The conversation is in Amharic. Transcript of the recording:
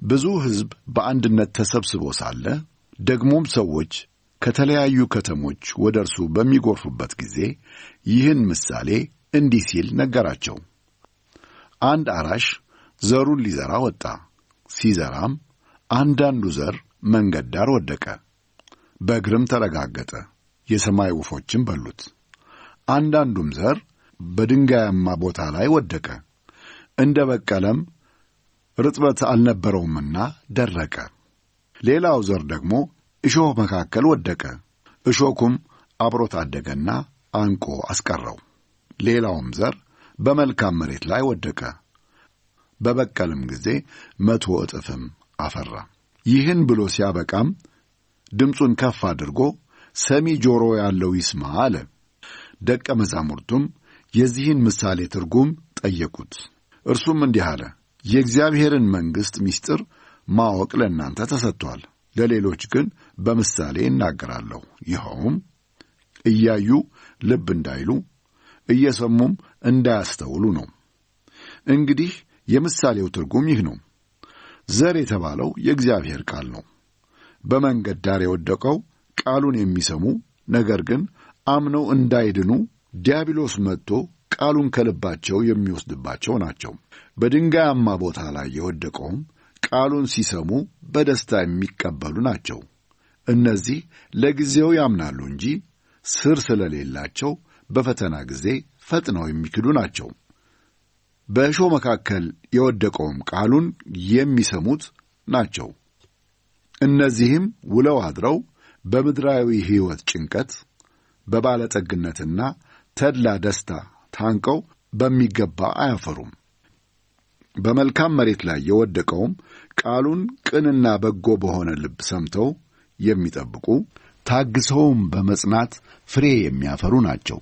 ብዙ ሕዝብ በአንድነት ተሰብስቦ ሳለ ደግሞም ሰዎች ከተለያዩ ከተሞች ወደ እርሱ በሚጎርፉበት ጊዜ ይህን ምሳሌ እንዲህ ሲል ነገራቸው። አንድ አራሽ ዘሩን ሊዘራ ወጣ። ሲዘራም አንዳንዱ ዘር መንገድ ዳር ወደቀ፣ በእግርም ተረጋገጠ፣ የሰማይ ወፎችም በሉት። አንዳንዱም ዘር በድንጋያማ ቦታ ላይ ወደቀ፣ እንደ በቀለም ርጥበት አልነበረውምና ደረቀ። ሌላው ዘር ደግሞ እሾህ መካከል ወደቀ፣ እሾኩም አብሮት አደገና አንቆ አስቀረው። ሌላውም ዘር በመልካም መሬት ላይ ወደቀ፣ በበቀልም ጊዜ 100 እጥፍም አፈራ። ይህን ብሎ ሲያበቃም ድምፁን ከፍ አድርጎ ሰሚ ጆሮ ያለው ይስማ አለ። ደቀ መዛሙርቱም የዚህን ምሳሌ ትርጉም ጠየቁት። እርሱም እንዲህ አለ፣ የእግዚአብሔርን መንግሥት ምስጢር ማወቅ ለእናንተ ተሰጥቷል፣ ለሌሎች ግን በምሳሌ እናገራለሁ። ይኸውም እያዩ ልብ እንዳይሉ እየሰሙም እንዳያስተውሉ ነው። እንግዲህ የምሳሌው ትርጉም ይህ ነው። ዘር የተባለው የእግዚአብሔር ቃል ነው። በመንገድ ዳር የወደቀው ቃሉን የሚሰሙ ነገር ግን አምነው እንዳይድኑ ዲያብሎስ መጥቶ ቃሉን ከልባቸው የሚወስድባቸው ናቸው። በድንጋያማ ቦታ ላይ የወደቀውም ቃሉን ሲሰሙ በደስታ የሚቀበሉ ናቸው። እነዚህ ለጊዜው ያምናሉ እንጂ ስር ስለሌላቸው በፈተና ጊዜ ፈጥነው የሚክዱ ናቸው። በእሾህ መካከል የወደቀውም ቃሉን የሚሰሙት ናቸው። እነዚህም ውለው አድረው በምድራዊ ሕይወት ጭንቀት፣ በባለጠግነትና ተድላ ደስታ ታንቀው በሚገባ አያፈሩም። በመልካም መሬት ላይ የወደቀውም ቃሉን ቅንና በጎ በሆነ ልብ ሰምተው የሚጠብቁ ታግሰውም በመጽናት ፍሬ የሚያፈሩ ናቸው።